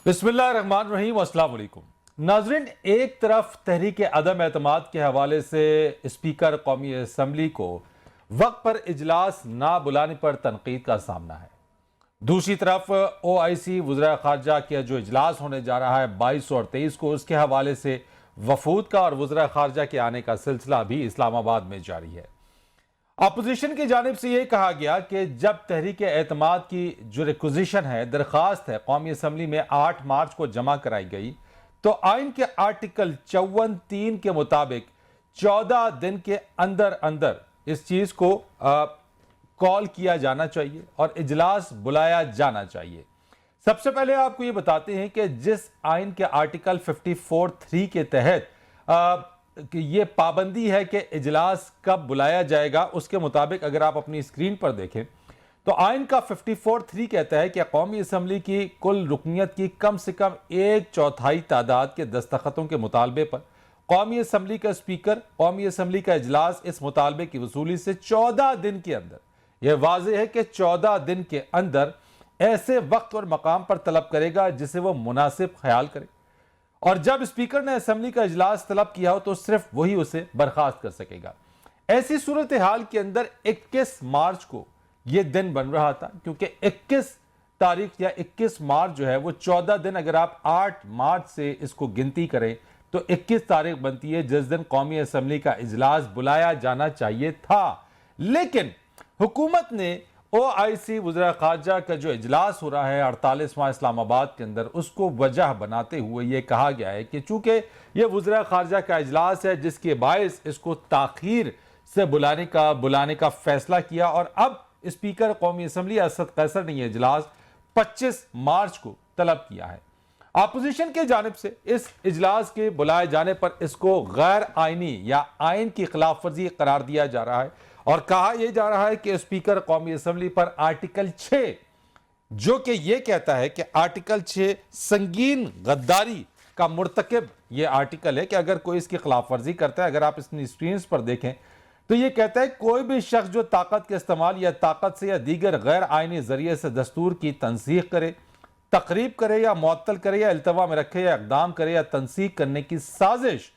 बिस्मिल्लाहिर्रहमानिर्रहीम, अस्सलाम वालेकुम। नाज़रीन, एक तरफ तहरीक अदम एतमाद के हवाले से स्पीकर कौमी असम्बली को वक्त पर इजलास ना बुलाने पर तनकीद का सामना है। दूसरी तरफ OIC वज़ीर ख़ारजा का जो इजलास होने जा रहा है 22 और 23 को, उसके हवाले से वफूद का और वज़ीर ख़ारजा के आने का सिलसिला भी इस्लामाबाद में जारी है। अपोजिशन की जानिब से यह कहा गया कि जब तहरीक एतमाद की जो रिक्विजिशन है, दरख्वास्त है, कौमी असम्बली में 8 मार्च को जमा कराई गई, तो आइन के आर्टिकल 54(3) के मुताबिक 14 दिन के अंदर अंदर इस चीज को कॉल किया जाना चाहिए और इजलास बुलाया जाना चाहिए। सबसे पहले आपको यह बताते हैं कि जिस आइन के आर्टिकल 54(3) के तहत कि ये पाबंदी है कि इजलास कब बुलाया जाएगा, उसके मुताबिक अगर आप अपनी स्क्रीन पर देखें तो आइन का 54(3) कहता है कि कौमी असम्बली की कुल रुकनीत की कम से कम 1/4 तादाद के दस्तखतों के मुतालबे पर कौमी असम्बली का स्पीकर कौमी असम्बली का इजलास इस मुतालबे की वसूली से 14 दिन के अंदर, यह वाज़ेह है कि 14 दिन के अंदर ऐसे वक्त और मकाम पर तलब करेगा जिसे वह मुनासिब ख्याल करे, और जब स्पीकर ने असेंबली का इजलास तलब किया हो तो सिर्फ वही उसे बर्खास्त कर सकेगा। ऐसी सूरत हाल के अंदर 21 मार्च को यह दिन बन रहा था, क्योंकि 21 तारीख या 21 मार्च जो है वो 14 दिन, अगर आप 8 मार्च से इसको गिनती करें तो 21 तारीख बनती है जिस दिन कौमी असेंबली का इजलास बुलाया जाना चाहिए था। लेकिन हुकूमत ने OIC वज़ीर ख़ारजा का जो इजलास हो रहा है 48वां इस्लामाबाद के अंदर, उसको वजह बनाते हुए ये कहा गया है कि चूंकि ये वज़ीर ख़ारजा का इजलास है जिसके बायस इसको ताख़ीर से बुलाने का फैसला किया, और अब स्पीकर कौमी असम्बली असद कैसर ने यह इजलास 25 मार्च को तलब किया है। अपोजिशन की जानिब से इस इजलास के बुलाए जाने पर इसको गैर आइनी या आइन की खिलाफ वर्जी करार दिया जा रहा है, और कहा यह जा रहा है कि स्पीकर कौमी असम्बली पर आर्टिकल 6, जो कि यह कहता है कि आर्टिकल 6 संगीन गद्दारी का मुर्तकिब यह आर्टिकल है कि अगर कोई इसकी खिलाफ वर्जी करता है, अगर आप इसकी स्क्रीन पर देखें तो यह कहता है कोई भी शख्स जो ताकत के इस्तेमाल या ताकत से या दीगर गैर आइनी जरिए से दस्तूर की तंसीख करे, तकरीब करे या मुअत्तल करे या इल्तवा में रखे या इकदाम करे या तंसीख करने की साजिश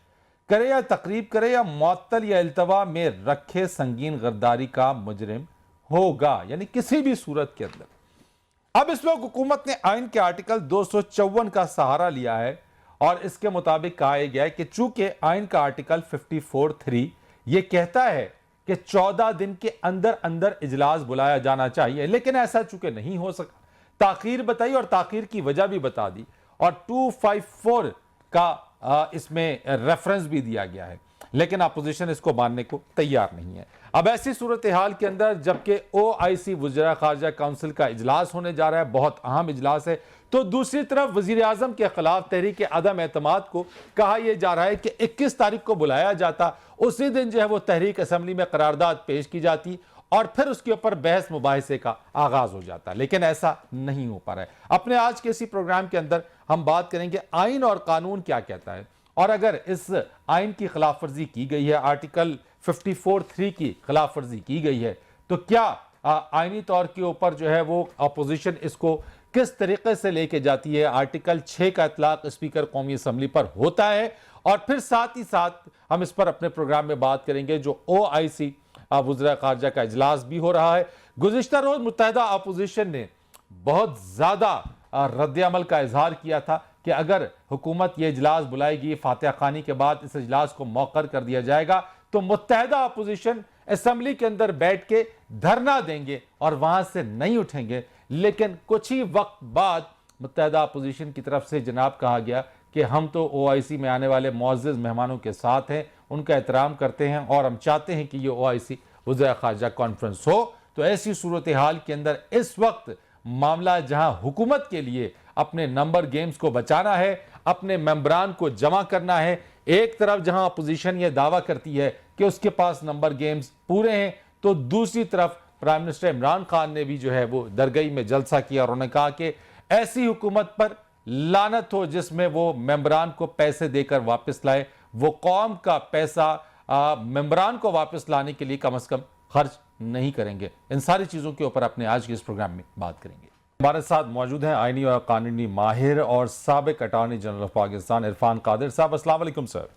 करे या तकरीब करे या मुअत्तल या इल्तवा में रखे संगीन गद्दारी का मुजरिम होगा, यानी किसी भी सूरत के अंदर। अब इस वक्त हुकूमत ने आइन के आर्टिकल 254 का सहारा लिया है, और इसके मुताबिक कहा गया है कि चूंकि आइन का आर्टिकल 54(3) यह कहता है कि 14 दिन के अंदर अंदर इजलास बुलाया जाना चाहिए, लेकिन ऐसा चूंकि नहीं हो सका, ताखीर बताई और ताखीर की वजह भी बता दी, और 254 का इसमें रेफरेंस भी दिया गया है, लेकिन अपोजिशन इसको मानने को तैयार नहीं है। अब ऐसी सूरत हाल के अंदर जबकि OIC वज़ीर ख़ारजा काउंसिल का इजलास होने जा रहा है, बहुत अहम इजलास है, तो दूसरी तरफ वज़ीर आज़म के खिलाफ तहरीक अदम एतमाद को कहा यह जा रहा है कि 21 तारीख को बुलाया जाता, उसी दिन जो है वो तहरीक असम्बली में करारदाद पेश की जाती और फिर उसके ऊपर बहस मुबाहिसे का आगाज हो जाता, लेकिन ऐसा नहीं हो पा रहा है। अपने आज के इसी प्रोग्राम के अंदर हम बात करेंगे आइन और कानून क्या कहता है, और अगर इस आइन की खिलाफ वर्जी की गई है, आर्टिकल 54(3) की खिलाफ वर्जी की गई है, तो क्या आइनी तौर के ऊपर जो है वो अपोजिशन इसको किस तरीके से लेके जाती है। आर्टिकल 6 का इतलाक स्पीकर कौमी असम्बली पर होता है, और फिर साथ ही साथ हम इस पर अपने प्रोग्राम में बात करेंगे जो OIC वज़ीर ख़ारजा का इजलास भी हो रहा है। गुज़िश्ता रोज मुत्तहिदा अपोजिशन ने बहुत ज्यादा रद्द-ए-अमल का इजहार किया था कि अगर हुकूमत ये इजलास बुलाएगी, फातिहा खानी के बाद इस इजलास को मौखर कर दिया जाएगा, तो मुत्तहिदा अपोजिशन असेंबली के अंदर बैठ के धरना देंगे और वहां से नहीं उठेंगे। लेकिन कुछ ही वक्त बाद मुत्तहिदा अपोजिशन की तरफ से जनाब कहा गया कि हम तो OIC में आने वाले मुअज़्ज़ज़ मेहमानों के साथ हैं, उनका एहतराम करते हैं और हम चाहते हैं कि ये OIC वज़ीर ख़ारजा कॉन्फ्रेंस हो। तो ऐसी सूरत हाल के अंदर इस वक्त मामला जहां हुकूमत के लिए अपने नंबर गेम्स को बचाना है, अपने मेंबरान को जमा करना है, एक तरफ जहां अपोजिशन यह दावा करती है कि उसके पास नंबर गेम्स पूरे हैं, तो दूसरी तरफ प्राइम मिनिस्टर इमरान खान ने भी जो है वो दरगई में जलसा किया और उन्होंने कहा कि ऐसी हुकूमत पर लानत हो जिसमें वो मेंबरान को पैसे देकर वापस लाए, वो कौम का पैसा मेंबरान को वापस लाने के लिए कम से कम खर्च नहीं करेंगे। इन सारी चीजों के ऊपर अपने आज के इस प्रोग्राम में बात करेंगे। हमारे साथ मौजूद हैं आईनी और कानूनी माहिर और साबिक attorney general of Pakistan Irfan Qadir साहब। अस्सलाम वालेकुम सर।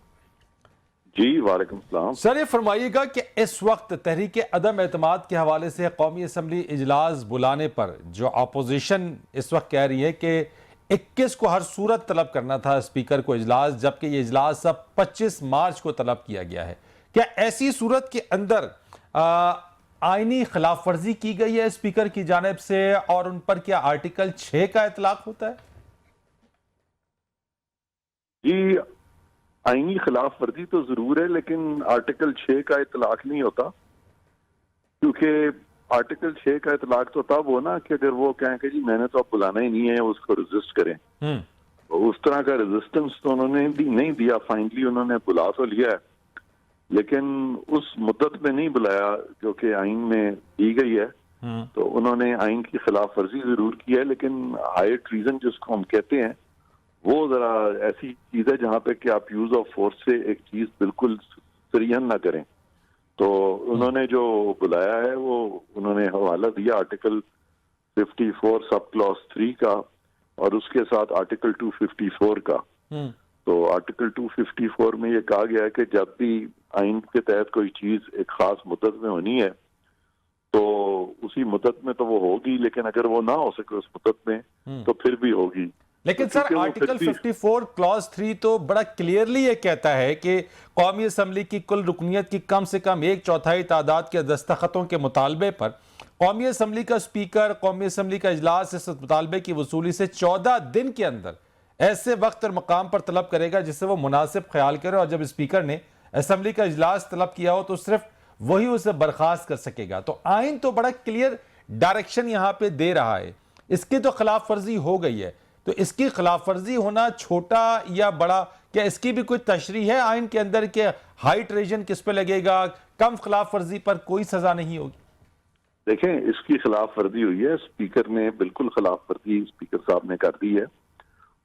जी वालेकुम सलाम। सर, ये फरमाइएगा कि इस वक्त तहरीक अदम एतमाद के हवाले से कौमी असम्बली इजलास बुलाने पर जो अपोजिशन इस वक्त कह रही है कि 21 को हर सूरत तलब करना था स्पीकर को इजलास, जबकि ये इजलास अब 25 मार्च को तलब किया गया है। क्या ऐसी सूरत के अंदर आईनी खिलाफ वर्जी की गई है स्पीकर की जानिब से, और उन पर क्या आर्टिकल 6 का इतलाक होता है? जी, आईनी खिलाफ वर्जी तो जरूर है, लेकिन आर्टिकल 6 का इतलाक नहीं होता, क्योंकि आर्टिकल 6 का इतलाक तो तब हो ना कि अगर वो कहें कि जी मैंने तो अब बुलाना ही नहीं है, उसको रजिस्ट करें। तो उस तरह का रेजिस्टेंस तो उन्होंने नहीं दिया। फाइनली उन्होंने बुला तो लिया है, लेकिन उस मुद्दत में नहीं बुलाया जो कि आइन में दी गई है। तो उन्होंने आइन की खिलाफ वर्जी जरूर की है, लेकिन हाई ट्रीजन जिसको हम कहते हैं वो जरा ऐसी चीज है जहां पे कि आप यूज ऑफ फोर्स से एक चीज बिल्कुल सरीहन ना करें। तो उन्होंने जो बुलाया है वो उन्होंने हवाला दिया आर्टिकल 54 सब क्लॉज 3 का, और उसके साथ आर्टिकल 254 का। तो आर्टिकल 254 में ये कहा गया है कि जब भी आइन के तहत कोई चीज एक खास मुद्दत में होनी है तो उसी मुद्दत में तो वो होगी, लेकिन अगर वो ना हो सके उस मुद्दत में तो फिर भी होगी। लेकिन तो सर, आर्टिकल 54 क्लॉज 3 तो बड़ा क्लियरली ये कहता है कि कौमी असम्बली की कुल रुकनीत की कम से कम 1/4 तादाद के दस्तखतों के मुतालबे पर कौमी असम्बली का स्पीकर कौमी असम्बली का इजलास इस मुतालबे की वसूली से 14 दिन के अंदर ऐसे वक्त और मकाम पर तलब करेगा जिससे वो मुनासिब ख्याल करे, और जब स्पीकर ने असम्बली का इजलास तलब किया हो तो सिर्फ वही उसे बर्खास्त कर सकेगा। तो आइन तो बड़ा क्लियर डायरेक्शन यहां पे दे रहा है, इसकी तो खिलाफ वर्जी हो गई है। तो इसकी खिलाफ वर्जी होना छोटा या बड़ा, क्या इसकी भी कोई तशरीह है आइन के अंदर के हाई ट्रेजन किस पे लगेगा, कम खिलाफ वर्जी पर कोई सजा नहीं होगी? देखें, इसकी खिलाफ वर्जी हुई है, स्पीकर ने बिल्कुल खिलाफ वर्जी स्पीकर साहब ने कर दी है।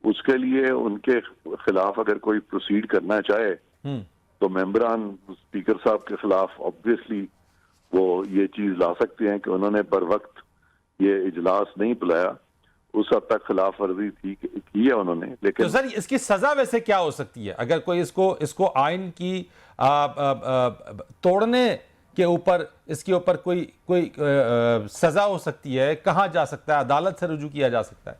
उसके लिए उनके खिलाफ अगर कोई प्रोसीड करना चाहे तो मेंबरान स्पीकर साहब के खिलाफ ऑब्वियसली वो ये चीज ला सकते हैं कि उन्होंने बर वक्त ये इजलास नहीं बुलाया। उस हद तक खिलाफ वर्जी की है उन्होंने। लेकिन तो सर, इसकी सजा वैसे क्या हो सकती है अगर कोई इसको आइन की तोड़ने के ऊपर इसके ऊपर कोई सजा हो सकती है? कहां जा सकता है? अदालत से रुजू किया जा सकता है?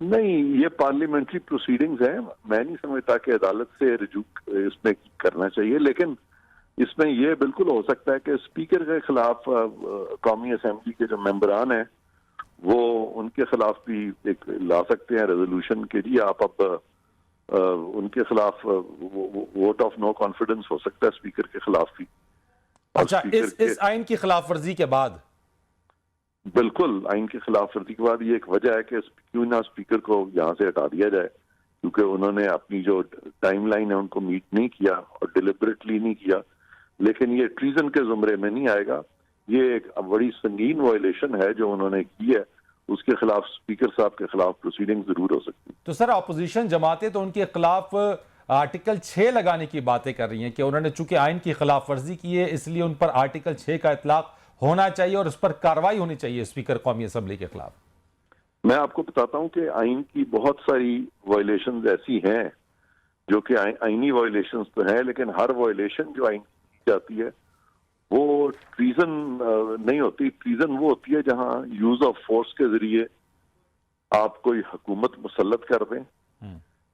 नहीं, ये पार्लियामेंट्री प्रोसीडिंग्स है, मैं नहीं समझता कि अदालत से रुजू इसमें करना चाहिए। लेकिन इसमें यह बिल्कुल हो सकता है कि स्पीकर के खिलाफ कौमी असेंबली के जो मेंबरान हैं वो उनके खिलाफ भी एक ला सकते हैं रेजोल्यूशन के लिए। आप अब उनके खिलाफ वोट ऑफ नो कॉन्फिडेंस हो सकता है स्पीकर के खिलाफ भी। अच्छा, इस आइन की खिलाफ वर्जी के बाद? बिल्कुल, आइन की खिलाफ वर्जी के बाद ये एक वजह है कि क्यों ना स्पीकर को यहाँ से हटा दिया जाए, क्योंकि उन्होंने अपनी जो टाइमलाइन है उनको मीट नहीं किया और डिलिबरेटली नहीं किया। लेकिन ये ट्रीजन के जुमरे में नहीं आएगा। ये एक बड़ी संगीन वायलेशन है जो उन्होंने की है, उसके खिलाफ स्पीकर साहब के खिलाफ प्रोसीडिंग जरूर हो सकती है। तो सर, अपोजिशन जमातें तो उनके खिलाफ आर्टिकल 6 लगाने की बातें कर रही हैं कि उन्होंने चूंकि आइन की खिलाफ वर्जी की है इसलिए उन पर आर्टिकल 6 का इतलाक होना चाहिए और उस पर कार्रवाई होनी चाहिए स्पीकर कौमी असम्बली के खिलाफ। मैं आपको बताता हूं कि आइन की बहुत सारी वायलेशंस ऐसी हैं जो कि आइनी वायलेशंस तो है, लेकिन हर वायलेशन जो आइन की जाती है वो ट्रीजन नहीं होती। ट्रीजन वो होती है जहां यूज ऑफ फोर्स के जरिए आप कोई हुकूमत मुसल्लत कर दें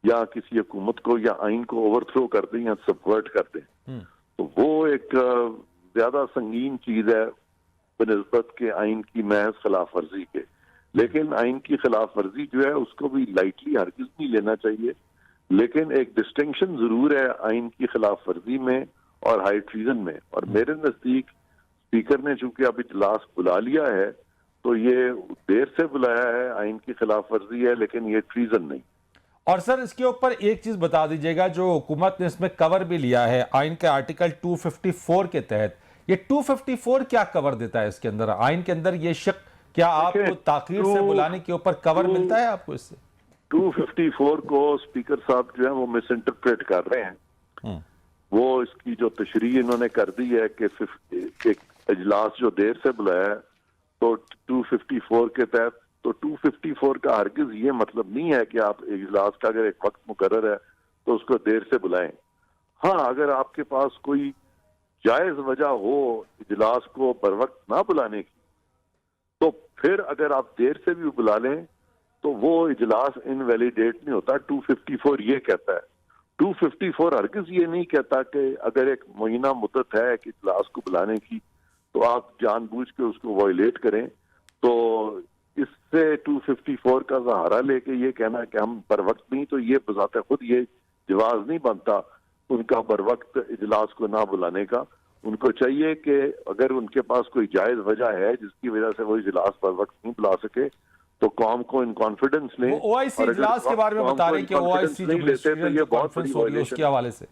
या किसी हुकूमत को या आइन को ओवरथ्रो कर दें या सबवर्ट कर दें। तो वो एक ज्यादा संगीन चीज है बनिस्बत के आइन की महज खिलाफ वर्जी के। लेकिन आइन की खिलाफ वर्जी जो है उसको भी लाइटली हरगिज नहीं लेना चाहिए। लेकिन एक डिस्टिंक्शन जरूर है आइन की खिलाफ वर्जी में और हाई ट्रीजन में। और मेरे नजदीक स्पीकर ने चूंकि अब इजलास बुला लिया है तो ये देर से बुलाया है, आइन की खिलाफ वर्जी है, लेकिन ये ट्रीजन नहीं। और सर, इसके ऊपर एक चीज बता दीजिएगा, जो हुकूमत ने इसमें कवर भी लिया है आइन के आर्टिकल 254 के तहत, ये 254 क्या कवर देता है इसके अंदर? आइन के अंदर ये शक, क्या आपको ताखीर से बुलाने के ऊपर कवर मिलता है आपको इससे? 254 को स्पीकर साहब जो है वो मिस इंटरप्रेट कर रहे हैं। वो इसकी जो तशरीह इन्होंने कर दी है कि एक इजलास जो देर से बुलाया है तो 254 के तहत तो 254 का हरगिज ये मतलब नहीं है कि आप इजलास का अगर एक वक्त मुकर्रर है तो उसको देर से बुलाएं। हाँ, अगर आपके पास कोई जायज वजह हो इजलास को बर वक्त ना बुलाने की, तो फिर अगर आप देर से भी बुला लें तो वो इजलास इनवैलिडेट नहीं होता। 254 ये कहता है। 254 हरगिज ये नहीं कहता कि अगर एक महीना मुद्दत है कि इजलास को बुलाने की तो आप जानबूझ के उसको वायलेट करें। तो इससे 254 का सहारा लेके ये कहना कि हम बर वक्त नहीं, तो ये बजाते खुद ये जवाब नहीं बनता उनका बर वक्त इजलास को ना बुलाने का। उनको चाहिए कि अगर उनके पास कोई जायज वजह है जिसकी वजह से वो इजलास बर वक्त नहीं बुला सके तो कौम को इन कॉन्फिडेंस लें। ओआईसी इजलास के बारे में बता रहे हैं कि ओआईसी जो मिनिस्ट्रियल कॉन्फ्रेंस हो रही है उसके हवाले से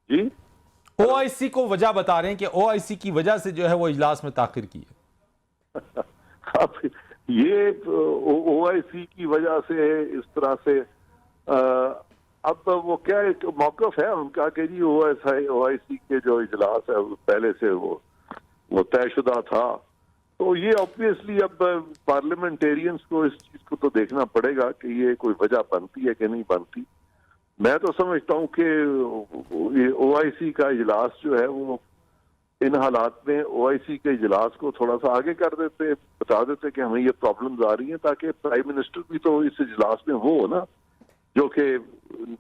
जी ओआईसी को वजह बता रहे हैं कि ओआईसी की वजह से जो है वो इजलास में ताखिर की है। अब ये ओआईसी की वजह से इस तरह से अब वो क्या एक मौकफ है उनका कि जी ओआईसी के जो इजलास है पहले से वो तयशुदा था। तो ये ऑब्वियसली अब पार्लियामेंटेरियंस को इस चीज को तो देखना पड़ेगा कि ये कोई वजह बनती है कि नहीं बनती। मैं तो समझता हूं कि ये ओआईसी का इजलास जो है वो इन हालात में ओआईसी के इजलास को थोड़ा सा आगे कर देते, बता देते कि हमें ये प्रॉब्लम्स आ रही हैं, ताकि प्राइम मिनिस्टर भी तो इस इजलास में हो ना, जो कि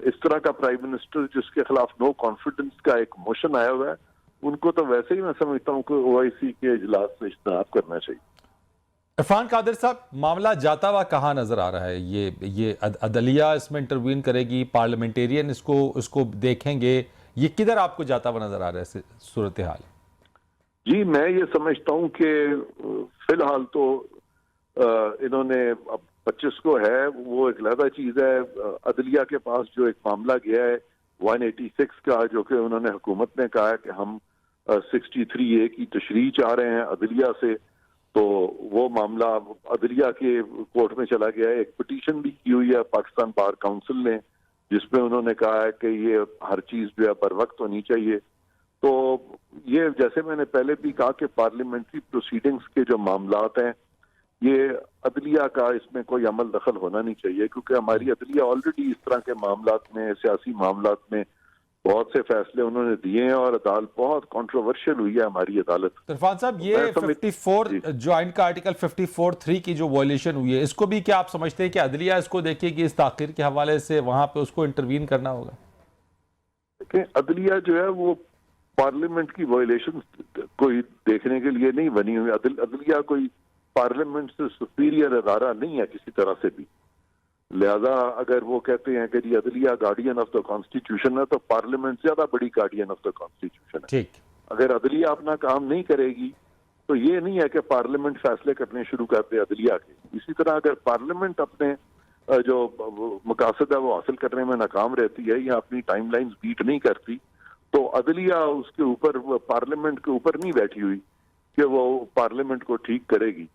इस तरह का प्राइम मिनिस्टर जिसके खिलाफ नो कॉन्फिडेंस का एक मोशन आया हुआ है, उनको तो वैसे ही मैं समझता हूँ कि ओआईसी के इजलास से इज्तिनाब करना चाहिए। इरफान कादिर साहब, मामला जाता हुआ कहाँ नजर आ रहा है? ये अदलिया इसमें इंटरवीन करेगी, पार्लियामेंटेरियन इसको देखेंगे, ये किधर आपको जाता हुआ नजर आ रहा है सूरत हाल? जी, मैं ये समझता हूँ कि फिलहाल तो इन्होंने अब 25 को है, वो एक अलग चीज है। अदलिया के पास जो एक मामला गया है 186 का, जो कि उन्होंने हुकूमत ने कहा है कि हम 63A की तशरीह चाह रहे हैं अदलिया से, तो वो मामला अदलिया के कोर्ट में चला गया है। एक पिटीशन भी की हुई है पाकिस्तान बार काउंसिल ने, जिसमें उन्होंने कहा है कि ये हर चीज जो है बर वक्त होनी चाहिए। तो ये जैसे मैंने पहले भी कहा कि पार्लियामेंट्री प्रोसीडिंग्स के जो मामलात हैं, ये अदलिया का इसमें कोई अमल दखल होना नहीं चाहिए, क्योंकि हमारी अदलिया ऑलरेडी इस तरह के मामलात में, सियासी मामलात में बहुत से फैसले उन्होंने दिए हैं और अदालत बहुत कंट्रोवर्शियल हुई है हमारी अदालत। इरफान साहब, ये 54 ज्वाइंट का आर्टिकल 54(3) की जो वायलेशन हुई है, इसको भी क्या आप समझते हैं कि अदलिया इसको देखेगी इस ताखिर के हवाले से, वहां पे उसको इंटरवीन करना होगा? देखिए, अदलिया जो है वो पार्लियामेंट की वायलेशन कोई देखने के लिए नहीं बनी हुई। अदलिया कोई पार्लियामेंट से सुपीरियर अदारा नहीं है किसी तरह से भी। लिहाजा अगर वो कहते हैं कि जी अदलिया गार्डियन ऑफ द कॉन्स्टिट्यूशन है, तो पार्लियामेंट ज्यादा बड़ी गार्डियन ऑफ द कॉन्स्टिट्यूशन है। ठीक, अगर अदलिया अपना काम नहीं करेगी तो ये नहीं है कि पार्लियामेंट फैसले करने शुरू कर दे अदलिया के। इसी तरह अगर पार्लियामेंट अपने जो मकासद है वो हासिल करने में नाकाम रहती है या अपनी टाइमलाइंस बीट नहीं करती, तो अदलिया उसके ऊपर, पार्लियामेंट के ऊपर नहीं बैठी हुई कि वो पार्लियामेंट को ठीक करेगी।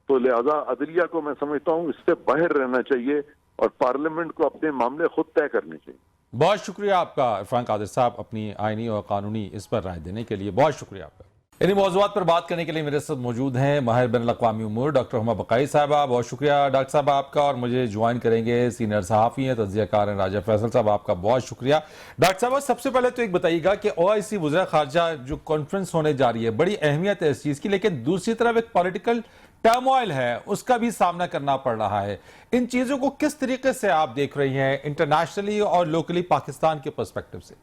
तो लिहाजा अदलिया को मैं समझता हूँ इससे बाहर रहना चाहिए और पार्लियामेंट को अपने मामले खुद तय करने चाहिए। बहुत शुक्रिया आपका इरफान कादिर साहब, अपनी आईनी और कानूनी इस पर राय देने के लिए बहुत शुक्रिया आपका। इन्हीं मौज़ूआत पर बात करने के लिए मेरे साथ मौजूद हैं माहिर बैनुल-अक़वामी उमूर डॉक्टर हुमा बक़ाई साहबा। बहुत शुक्रिया डॉक्टर साहब आपका। और मुझे ज्वाइन करेंगे सीनियर सहाफ़ी हैं, तज़कियाकार हैं राजा फैसल साहब, आपका बहुत शुक्रिया। डॉक्टर साहब, सबसे पहले तो एक बताइएगा कि ओआईसी वज़ीर ख़ारजा जो कॉन्फ्रेंस होने जा रही है, बड़ी अहमियत है इस चीज़ की, लेकिन दूसरी तरफ एक पॉलिटिकल टर्मोइल है, उसका भी सामना करना पड़ रहा है। इन चीज़ों को किस तरीके से आप देख रही हैं इंटरनेशनली और लोकली पाकिस्तान के पर्सपेक्टिव से?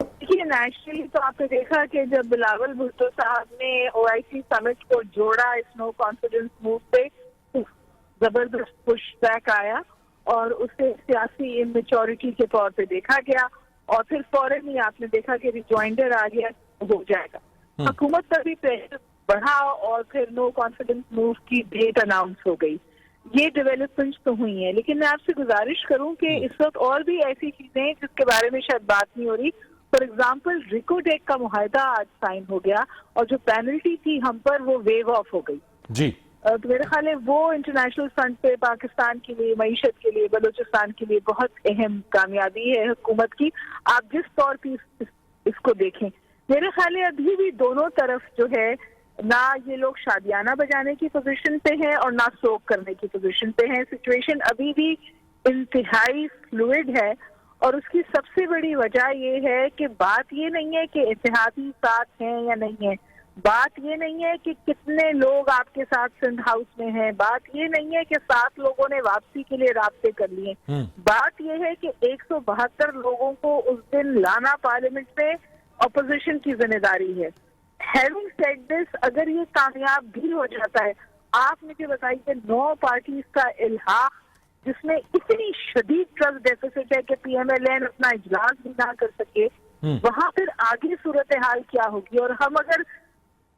देखिए, नेशनली तो आपने देखा कि जब बिलावल भुट्टो साहब ने ओआईसी समिट को जोड़ा इस नो कॉन्फिडेंस मूव पे, जबरदस्त पुश बैक आया और उसे सियासी इमेच्योरिटी के तौर पे देखा गया और फिर फौरन ही आपने देखा कि रिजॉइंडर आ गया, हो जाएगा। हुकूमत पर भी प्रेशर बढ़ा और फिर नो कॉन्फिडेंस मूव की डेट अनाउंस हो गई। ये डेवलपमेंट्स तो हुई हैं, लेकिन मैं आपसे गुजारिश करूं कि इस वक्त और भी ऐसी चीजें हैं जिसके बारे में शायद बात नहीं हो रही। फॉर एग्जाम्पल, रिकोडेक का मुआहदा आज साइन हो गया और जो पेनल्टी थी हम पर वो वेव ऑफ हो गई जी। तो मेरे ख्याल है वो इंटरनेशनल फ्रंट पे पाकिस्तान के लिए, मईशत के लिए, बलूचिस्तान के लिए बहुत अहम कामयाबी है हुकूमत की। आप जिस तौर पर इसको देखें, मेरे ख्याल है अभी भी दोनों तरफ जो है ना ये लोग शादियाना बजाने की पोजीशन पे हैं और ना सोक करने की पोजीशन पे हैं। सिचुएशन अभी भी इंतहाई फ्लूइड है और उसकी सबसे बड़ी वजह ये है कि बात ये नहीं है कि इत्तेहादी साथ हैं या नहीं है, बात ये नहीं है कि कितने लोग आपके साथ सिंध हाउस में हैं, बात ये नहीं है कि 7 लोगों ने वापसी के लिए राब्ते कर लिए, बात ये है कि 172 लोगों को उस दिन लाना पार्लियामेंट में अपोजिशन की जिम्मेदारी है। हैविंग सेड दिस, अगर ये कामयाब भी हो जाता है, आप मुझे बताइए 9 पार्टीज का इल्हाक जिसमें इतनी शदीद ट्रस्ट डेफिसिट है कि पीएमएलएन अपना इजलास भी ना कर सके, वहां फिर आगे सूरत हाल क्या होगी। और हम अगर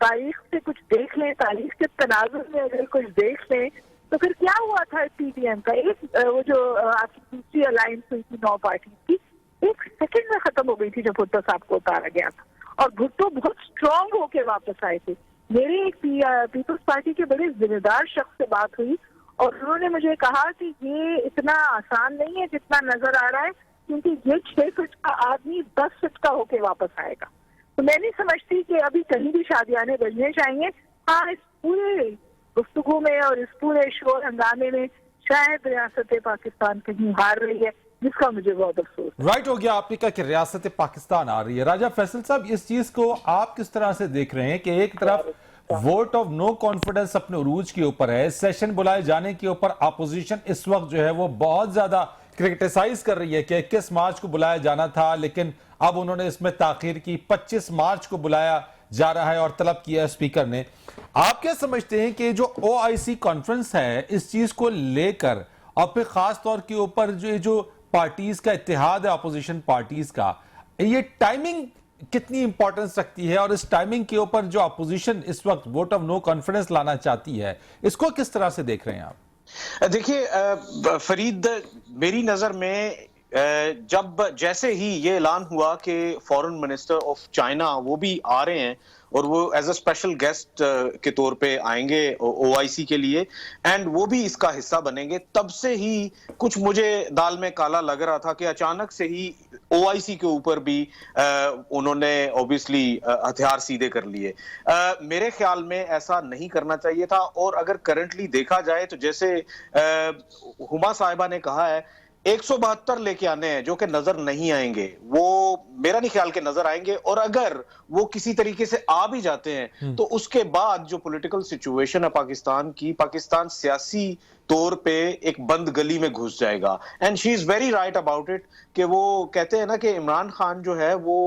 तारीख से कुछ देख लें, तारीख के तनाजुर में अगर कुछ देख लें, तो फिर क्या हुआ था पीडीएम का एक वो जो आपकी दूसरी अलायंस हुई थी 9 पार्टी की, 1 सेकंड में खत्म हो गई थी जब भुट्टो साहब को उतारा गया था और भुट्टो बहुत स्ट्रांग होके वापस आए थे। मेरी एक पीपल्स पार्टी के बड़े जिम्मेदार शख्स से बात हुई और उन्होंने मुझे कहा कि ये इतना आसान नहीं है जितना नजर आ रहा है, क्योंकि ये 6 फीट का आदमी 10 फीट का होके वापस आएगा। तो मैं नहीं समझती कि अभी कहीं भी शादियाने बजने चाहिए। हाँ, इस पूरे गुफ्तगू में और इस पूरे शोर हंगामे में शायद रियासत पाकिस्तान कहीं हार रही है, जिसका मुझे बहुत अफसोस है। राइट हो गया, आपने कहा कि रियासत पाकिस्तान आ रही है। राजा फैसल साहब, इस चीज को आप किस तरह से देख रहे हैं कि एक तरफ वोट ऑफ नो कॉन्फिडेंस अपने उरूज के ऊपर है, सेशन बुलाए जाने के ऊपर अपोजिशन इस वक्त जो है वो बहुत ज्यादा क्रिटिसाइज कर रही है कि 21 मार्च को बुलाया जाना था, लेकिन अब उन्होंने इसमें ताखीर की, 25 मार्च को बुलाया जा रहा है और तलब किया है स्पीकर ने। आप क्या समझते हैं कि जो OIC कॉन्फ्रेंस है इस चीज को लेकर और फिर खास तौर के ऊपर जो पार्टीज का इत्तेहाद है अपोजिशन पार्टीज का, ये टाइमिंग कितनी इंपॉर्टेंस रखती है और इस टाइमिंग के ऊपर जो अपोजिशन इस वक्त वोट ऑफ नो कॉन्फिडेंस लाना चाहती है, इसको किस तरह से देख रहे हैं आप? देखिए फरीद, मेरी नजर में जब जैसे ही ये ऐलान हुआ कि फॉरेन मिनिस्टर ऑफ चाइना वो भी आ रहे हैं और वो एज अ स्पेशल गेस्ट के तौर पे आएंगे OIC के लिए एंड वो भी इसका हिस्सा बनेंगे, तब से ही कुछ मुझे दाल में काला लग रहा था कि अचानक से ही OIC के ऊपर भी उन्होंने ऑब्वियसली हथियार सीधे कर लिए। मेरे ख्याल में ऐसा नहीं करना चाहिए था। और अगर करंटली देखा जाए तो जैसे हुमा साहिबा ने कहा है 172 लेके आने हैं जो कि नजर नहीं आएंगे, वो मेरा नहीं ख्याल के नजर आएंगे। और अगर वो किसी तरीके से आ भी जाते हैं तो उसके बाद जो पॉलिटिकल सिचुएशन है पाकिस्तान की, पाकिस्तान सियासी तौर पे एक बंद गली में घुस जाएगा। And she is very right about it कि वो कहते हैं ना कि इमरान खान जो है वो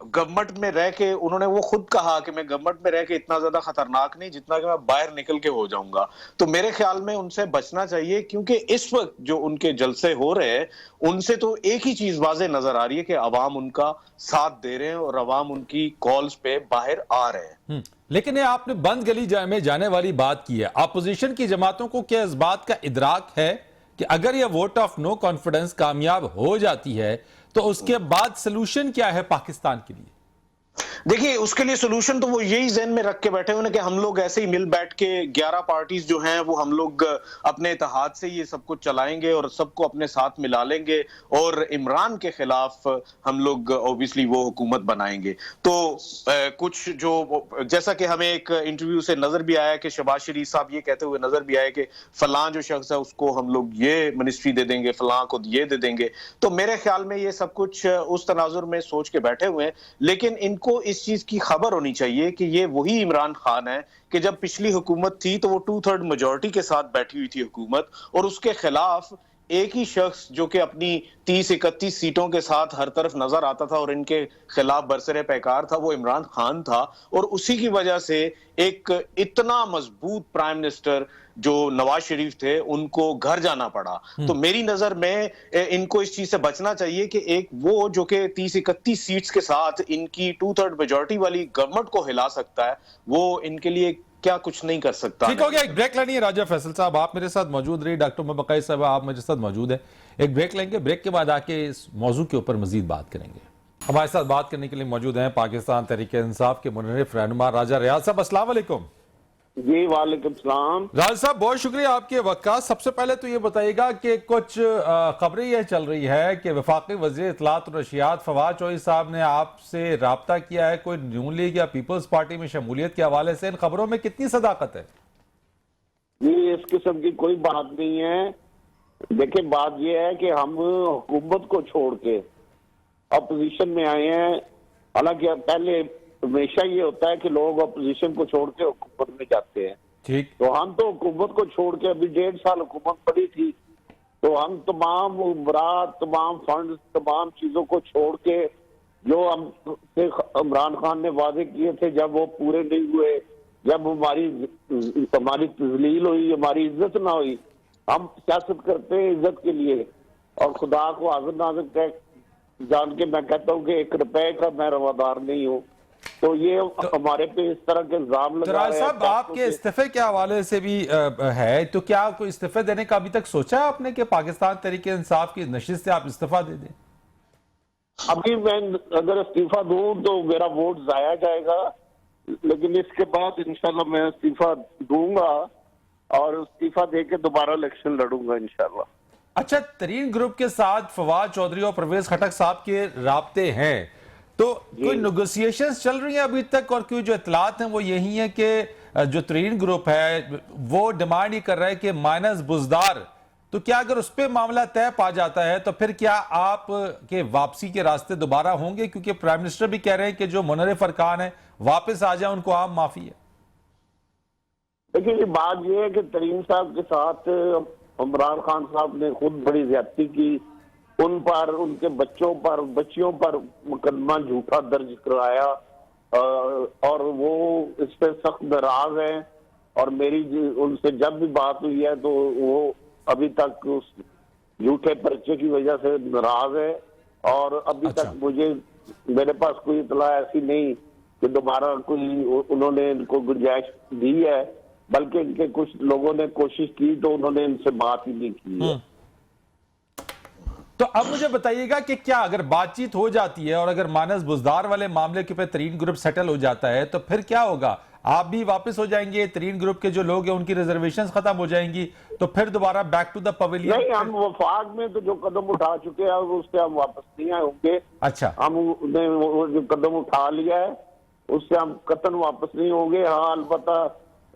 गवर्नमेंट में रह के, उन्होंने वो खुद कहा कि मैं गवर्नमेंट में रह के इतना ज्यादा खतरनाक नहीं जितना कि मैं बाहर निकल के हो जाऊंगा। तो मेरे ख्याल में उनसे बचना चाहिए, क्योंकि इस वक्त जो उनके जलसे हो रहे हैं उनसे तो एक ही चीज वाज़ेह नजर आ रही है कि अवाम उनका साथ दे रहे हैं और अवाम उनकी कॉल्स पे बाहर आ रहे हैं। लेकिन ये आपने बंद गली में जाने वाली बात की है, अपोजिशन की जमातों को क्या इस बात का इदराक है कि अगर यह वोट ऑफ नो कॉन्फिडेंस कामयाब हो जाती है तो उसके बाद सलूशन क्या है पाकिस्तान के लिए? देखिए, उसके लिए सोल्यूशन तो वो यही ज़हन में रख के बैठे हुए हैं कि हम लोग ऐसे ही मिल बैठ के 11 पार्टीज जो हैं वो हम लोग अपने इत्तेहाद से ये सब कुछ चलाएंगे और सबको अपने साथ मिला लेंगे और इमरान के खिलाफ हम लोग ऑब्वियसली वो हुकूमत बनाएंगे। तो कुछ जो जैसा कि हमें एक इंटरव्यू से नजर भी आया कि शहबाज शरीफ साहब ये कहते हुए नजर भी आए कि फलां जो शख्स है उसको हम लोग ये मिनिस्ट्री दे देंगे, फलां को ये दे देंगे। तो मेरे ख्याल में ये सब कुछ उस तनाजुर में सोच के बैठे हुए हैं। लेकिन इनको इस चीज की खबर होनी चाहिए कि ये वही इमरान खान है कि जब पिछली हुकूमत थी तो वो 2/3 मेजॉरिटी के साथ बैठी हुई थी हुकूमत, और उसके खिलाफ एक ही शख्स जो कि अपनी 30-31 सीटों के साथ हर तरफ नजर आता था और इनके खिलाफ बरसरे पैकार था, वो इमरान खान था। और उसी की वजह से एक इतना मजबूत प्राइम मिनिस्टर जो नवाज शरीफ थे उनको घर जाना पड़ा। तो मेरी नजर में इनको इस चीज से बचना चाहिए कि एक वो जो कि 30-31 सीट्स के साथ इनकी 2/3 मेजॉरिटी वाली गवर्नमेंट को हिला सकता है, वो इनके लिए क्या कुछ नहीं कर सकता। ठीक हो गया, एक ब्रेक लेनी है। राजा फैसल साहब आप मेरे साथ मौजूद रही, डॉक्टर मबकाई साहब आप मेरे साथ मौजूद है। एक ब्रेक लेंगे, ब्रेक के बाद आके इस मौजू के ऊपर मजीद बात करेंगे। हमारे साथ बात करने के लिए मौजूद हैं पाकिस्तान तहरीक इंसाफ के मुनरिफ रहनुमा राजा रियाज साहब। अस्सलाम वालेकुम। जी वालेकुम सलाम। राज साहब बहुत शुक्रिया आपके वक्त का। सबसे पहले तो ये बताइएगा कि कुछ खबरें यह चल रही है कि वफाकी वज़ीर इत्तलात और नशियात फवाद चौधरी साहब ने आपसे राब्ता किया है कोई नून लीग या पीपल्स पार्टी में शमूलियत के हवाले से। इन खबरों में कितनी सदाकत है? जी इस किस्म की कोई बात नहीं है। देखिए बात यह है कि हम हुकूमत को छोड़ के अपोजिशन में आए हैं। हालांकि पहले हमेशा ये होता है कि लोग अपोजिशन को छोड़ के हुकूमत में जाते हैं। ठीक। तो हम तो हुकूमत को छोड़ के अभी 1.5 साल हुकूमत पड़ी थी, तो हम तमाम उम्रात, तमाम फंड, तमाम चीजों को छोड़ के जो हम इमरान खान ने वादे किए थे जब वो पूरे नहीं हुए, जब हमारी तजलील हुई, हमारी इज्जत ना हुई। हम सियासत करते हैं इज्जत के लिए, और खुदा को हाजिर नाज़िर कह जान के मैं कहता हूँ कि 1 रुपए का मैं रवादार नहीं हूँ। तो ये हमारे पे इस तरह के इल्जाम लगा रहे हैं। साहब आपके इस्तीफे के हवाले से भी है, तो क्या कोई इस्तीफे देने का अभी तक सोचा है आपने कि पाकिस्तान तहरीक इंसाफ की नशिस्त से आप इस्तीफा दे दें? अभी मैं अगर इस्तीफा दूं तो मेरा वोट जाया जाएगा, लेकिन इसके बाद इंशाल्लाह मैं इस्तीफा दूंगा और इस्तीफा देके दोबारा इलेक्शन लड़ूंगा इंशाल्लाह। अच्छा, तरीन ग्रुप के साथ फवाद चौधरी और परवेज खटक साहब के राब्ते हैं, तो कोई नेगोशिएशंस चल रही हैं अभी तक? और कोई जो इतलात हैं वो यही है कि जो तरीन ग्रुप है वो डिमांड ही कर रहा है कि माइनस बुजदार, तो क्या अगर उस पर मामला तय पा जाता है तो फिर क्या आप के वापसी के रास्ते दोबारा होंगे? क्योंकि प्राइम मिनिस्टर भी कह रहे हैं कि जो मुनर्रिफ अरकान है वापस आ जाए, उनको आम माफी है। देखिए बात यह है कि तरीन साहब के साथ इमरान खान साहब ने खुद बड़ी ज्यादती की, उन पर, उनके बच्चों पर, बच्चियों पर मुकदमा झूठा दर्ज कराया, और वो इस पर सख्त नाराज है। और मेरी उनसे जब भी बात हुई है तो वो अभी तक उस झूठे पर्चे की वजह से नाराज है, और अभी तक मेरे पास कोई इतला ऐसी नहीं कि दोबारा कोई उन्होंने इनको गुंजाइश दी है, बल्कि इनके कुछ लोगों ने कोशिश की तो उन्होंने इनसे बात ही नहीं की है। तो अब मुझे बताइएगा कि क्या अगर बातचीत हो जाती है और अगर मानस बुजदार वाले मामले के पे तरीन ग्रुप सेटल हो जाता है तो फिर क्या होगा? आप भी वापस हो जाएंगे, तरीन ग्रुप के जो लोग हैं उनकी रिजर्वेशंस खत्म हो जाएंगी, तो फिर दोबारा बैक टू द पवेलियन? नहीं, हम वफाक में तो जो कदम उठा चुके हैं उससे हम वापस नहीं आए होंगे। अच्छा, हमने वो जो कदम उठा लिया है उससे हम कतन वापस नहीं होंगे। हाँ, अलबत्ता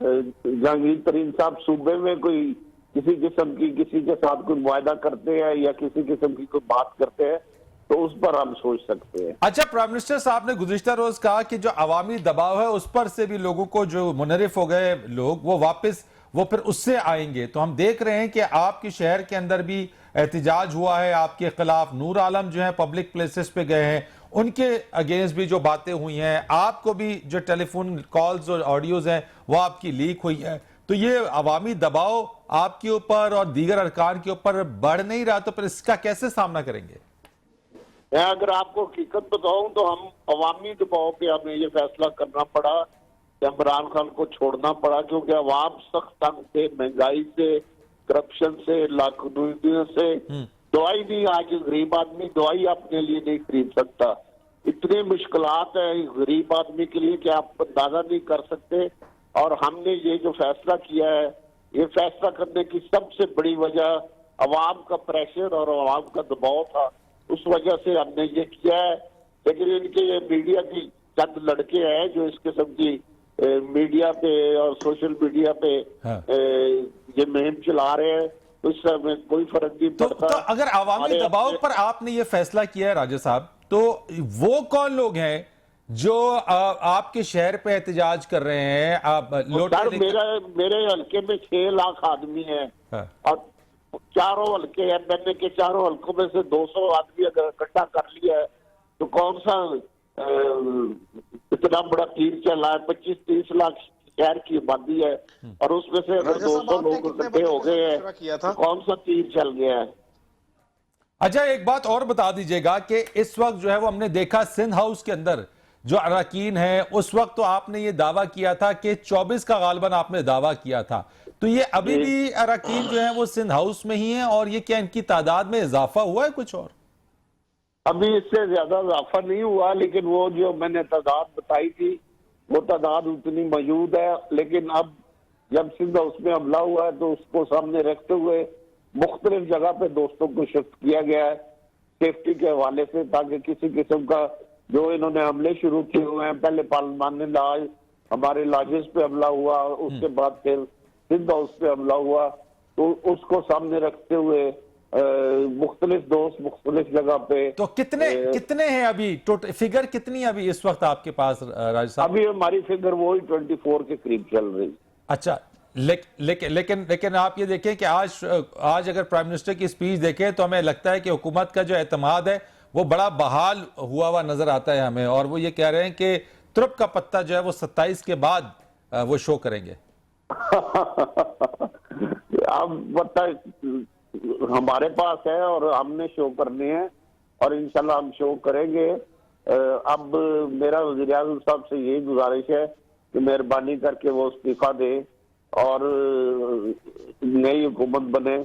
जहांगीर तरीन साहब सूबे में कोई किसी किस्म की किसी के साथ कोई मुआहदा करते हैं या किसी किस्म की कोई बात करते हैं तो उस पर हम सोच सकते हैं। अच्छा, प्राइम मिनिस्टर साहब ने गुज़िश्ता रोज कहा कि जो अवामी दबाव है उस पर से भी लोगों को, जो मुनरिफ हो गए लोग, वो वापस वो फिर उससे आएंगे। तो हम देख रहे हैं कि आपके शहर के अंदर भी एहतजाज हुआ है आपके खिलाफ। नूर आलम जो है पब्लिक प्लेसेस पे गए हैं, उनके अगेंस्ट भी जो बातें हुई हैं, आपको भी जो टेलीफोन कॉल्स और ऑडियोज हैं वो आपकी लीक हुई है। तो ये अवामी दबाव आपके ऊपर और दीगर अरकान के ऊपर बढ़ नहीं रहा, तो फिर इसका कैसे सामना करेंगे? मैं अगर आपको हकीकत बताऊं तो हम अवामी दबाव पे हमें ये फैसला करना पड़ा कि इमरान खान को छोड़ना पड़ा, क्योंकि अवाम सख्त तंग से, महंगाई से, करप्शन से, लाखों से। दवाई नहीं, आज गरीब आदमी दवाई अपने लिए नहीं खरीद सकता। इतनी मुश्किलात है गरीब आदमी के लिए कि आप अंदाजा नहीं कर सकते। और हमने ये जो फैसला किया है, ये फैसला करने की सबसे बड़ी वजह अवाम का प्रेशर और अवाम का दबाव था, उस वजह से हमने ये किया है। लेकिन इनके ये मीडिया की चंद लड़के हैं जो इस किस्म की मीडिया पे और सोशल मीडिया पे ये मुहिम चला रहे हैं, तो इससे हमें कोई फर्क नहीं पड़ता। तो अगर अवामी दबाव पर आपने ये फैसला किया है राजा साहब, तो वो कौन लोग हैं जो आपके शहर पे एहतजाज कर रहे हैं? आप मेरे हल्के में 6 लाख आदमी हैं और चारों हल्के हैं। मैंने के चारों हल्कों में से 200 आदमी अगर इकट्ठा कर लिया है तो कौन सा इतना बड़ा तीर चला है? 25-30 लाख शहर की आबादी है और उसमें से अगर 200 लोग इकट्ठे हो गए हैं तो कौन सा तीर चल गया है? अच्छा, एक बात और बता दीजिएगा कि इस वक्त जो है वो हमने देखा सिंध हाउस के अंदर जो अरकान है, उस वक्त तो आपने ये दावा किया था कि 24 का गालबन आपने दावा किया था, तो ये अभी भी अरकान जो है वो सिंध हाउस में ही है? और ये क्या इनकी तादाद में इजाफा हुआ है कुछ और? अभी इससे ज्यादा इजाफा नहीं हुआ, लेकिन वो जो मैंने तादाद बताई थी वो तादाद उतनी मौजूद है। लेकिन अब जब सिंध हाउस में हमला हुआ है तो उसको सामने रखते हुए मुख्तलिफ जगह पे दोस्तों को शिफ्ट किया गया है सेफ्टी के हवाले से, ताकि किसी किस्म का जो इन्होंने हमले शुरू किए हुए हैं, पहले पार्लिमानी लाज हमारे लॉजेस पे हमला हुआ, उसके बाद फिर सिंध हाउस पे हमला हुआ, तो उसको सामने रखते हुए मुख्तलिफ दोस्त मुख्तलिफ जगह पे। तो कितने हैं अभी, टोटल फिगर कितनी है अभी इस वक्त आपके पास राज साहब? अभी हमारी फिगर वही 24 के करीब चल रही। अच्छा, लेकिन आप ये देखें कि आज अगर प्राइम मिनिस्टर की स्पीच देखें तो हमें लगता है कि हुकूमत का जो एतमाद है वो बड़ा बहाल हुआ नजर आता है हमें, और वो ये कह रहे हैं कि तुरुप का पत्ता जो है वो 27 के बाद वो शो करेंगे। अब पता हमारे पास है और हमने शो करनी है और इंशाल्लाह हम शो करेंगे। अब मेरा वज़ीर आज़म साहब से यही गुजारिश है कि मेहरबानी करके वो इस्तीफा दे और नई हुकूमत बने,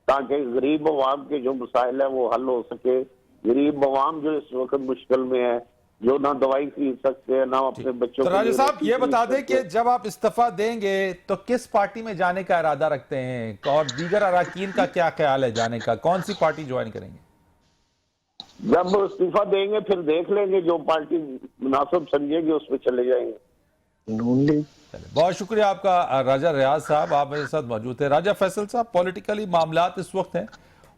ताकि गरीब अवाम के जो मसाइल है वो हल हो सके। गरीब अवाम जो इस वक्त मुश्किल में है, जो ना दवाई खरीद सकते हैं ना अपने बच्चों तो राजा साहब ये बता दें कि जब आप इस्तीफा देंगे तो किस पार्टी में जाने का इरादा रखते हैं, और दीगर अरकान का क्या ख्याल है जाने का, कौन सी पार्टी ज्वाइन करेंगे? जब इस्तीफा देंगे फिर देख लेंगे, जो पार्टी मुनासिब समझेगी उसमें चले जाएंगे। बहुत शुक्रिया आपका राजा रियाज साहब, आप मेरे साथ मौजूद थे। राजा फैसल साहब, पॉलिटिकली मामलात इस वक्त हैं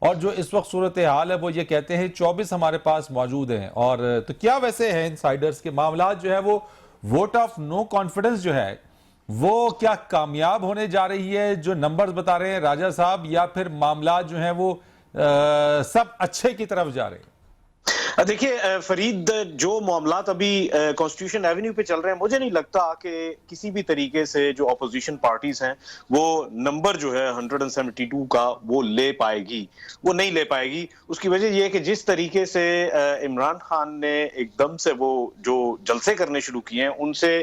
और जो इस वक्त सूरत हाल है वो ये कहते हैं 24 हमारे पास मौजूद हैं, और तो क्या वैसे हैं इनसाइडर्स के मामलात जो है वो वोट ऑफ नो कॉन्फिडेंस जो है वो क्या कामयाब होने जा रही है जो नंबर्स बता रहे हैं राजा साहब, या फिर मामलात जो हैं वो सब अच्छे की तरफ जा रहे हैं? देखिए फरीद, जो मामलात अभी कॉन्स्टिट्यूशन एवेन्यू पे चल रहे हैं, मुझे नहीं लगता कि किसी भी तरीके से जो अपोजिशन पार्टीज हैं वो नंबर जो है 172 का वो ले पाएगी, वो नहीं ले पाएगी। उसकी वजह यह है कि जिस तरीके से इमरान खान ने एकदम से वो जो जलसे करने शुरू किए हैं, उनसे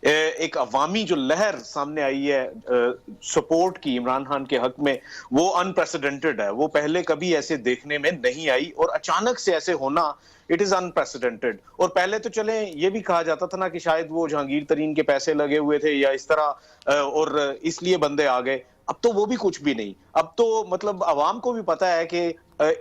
एक अवामी जो लहर सामने आई है सपोर्ट की इमरान खान के हक में, वो अनप्रेसिडेंटेड है। वो पहले कभी ऐसे देखने में नहीं आई और अचानक से ऐसे होना, इट इज अनप्रेसिडेंटेड। और पहले तो चले ये भी कहा जाता था ना कि शायद वो जहांगीर तरीन के पैसे लगे हुए थे या इस तरह, और इसलिए बंदे आ गए। अब तो वो भी कुछ भी नहीं। अब तो मतलब अवाम को भी पता है कि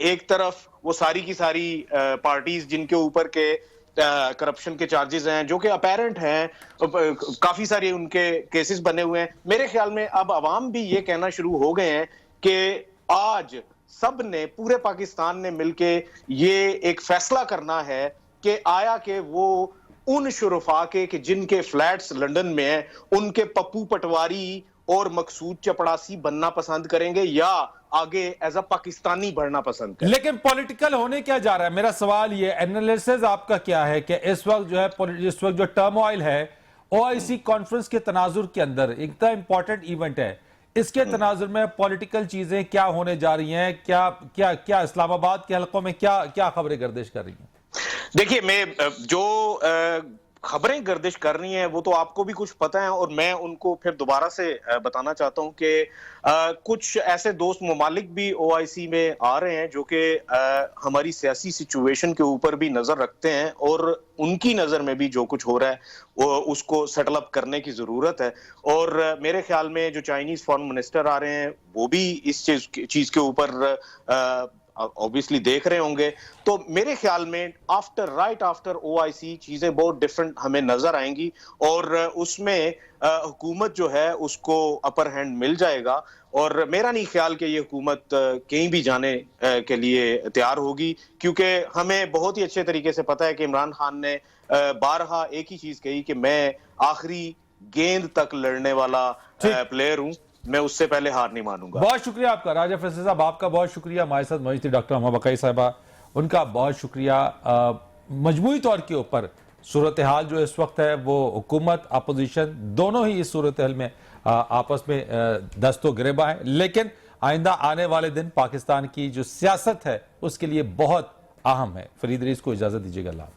एक तरफ वो सारी की सारी पार्टीज जिनके ऊपर के करप्शन के चार्जेस हैं, जो कि अपेरेंट हैं, काफी सारे उनके केसेस बने हुए हैं। मेरे ख्याल में अब अवाम भी ये कहना शुरू हो गए हैं कि आज सब ने, पूरे पाकिस्तान ने मिलके ये एक फैसला करना है कि आया कि वो उन शुरफा के कि जिनके फ्लैट्स लंदन में हैं, उनके पप्पू पटवारी और मकसूद चपड़ासी बनना पसंद करेंगे या आगे एज अ पाकिस्तानी बढ़ना पसंद करेंगे। लेकिन पॉलिटिकल होने क्या जा रहा है, मेरा सवाल ये, एनालिसिस आपका क्या है कि इस वक्त जो है, इस वक्त जो टर्मोइल है ओआईसी कॉन्फ्रेंस के तनाजुर के अंदर, एक इंपॉर्टेंट इवेंट है, इसके तनाजुर में पॉलिटिकल चीजें क्या होने जा रही हैं, क्या क्या क्या इस्लामाबाद के हलकों में क्या क्या खबरें गर्दिश कर रही हैं? देखिए, मैं जो खबरें गर्दिश कर रही हैं वो तो आपको भी कुछ पता है, और मैं उनको फिर दोबारा से बताना चाहता हूं कि कुछ ऐसे दोस्त ममालिक भी ओआईसी में आ रहे हैं जो कि हमारी सियासी सिचुएशन के ऊपर भी नजर रखते हैं, और उनकी नजर में भी जो कुछ हो रहा है वो उसको सेटल अप करने की जरूरत है। और मेरे ख्याल में जो चाइनीज फॉरेन मिनिस्टर आ रहे हैं वो भी इस चीज के ऊपर ऑब्वियसली देख रहे होंगे। तो मेरे ख्याल में राइट आफ्टर ओआईसी चीजें बहुत डिफरेंट हमें नजर आएंगी, और उसमें हुकूमत जो है उसको अपर हैंड मिल जाएगा। और मेरा नहीं ख्याल कि ये हुकूमत कहीं भी जाने के लिए तैयार होगी, क्योंकि हमें बहुत ही अच्छे तरीके से पता है कि इमरान खान ने बारहा एक ही चीज कही कि मैं आखिरी गेंद तक लड़ने वाला प्लेयर हूं, मैं उससे पहले हार नहीं मानूंगा। बहुत शुक्रिया आपका राजा फैसल साहब, आपका बहुत शुक्रिया। हमारे साथ मौजूद थी डॉक्टर अम्मा बकाई साहबा, उनका बहुत शुक्रिया। मजमूई तौर के ऊपर सूरत हाल जो इस वक्त है वो हुकूमत अपोजिशन दोनों ही इस सूरत हाल में आपस में दस्तो गिरेबा है, लेकिन आइंदा आने वाले दिन पाकिस्तान की जो सियासत है उसके लिए बहुत अहम है। फरीद रीस को इजाजत दीजिएगा। अल्लाह।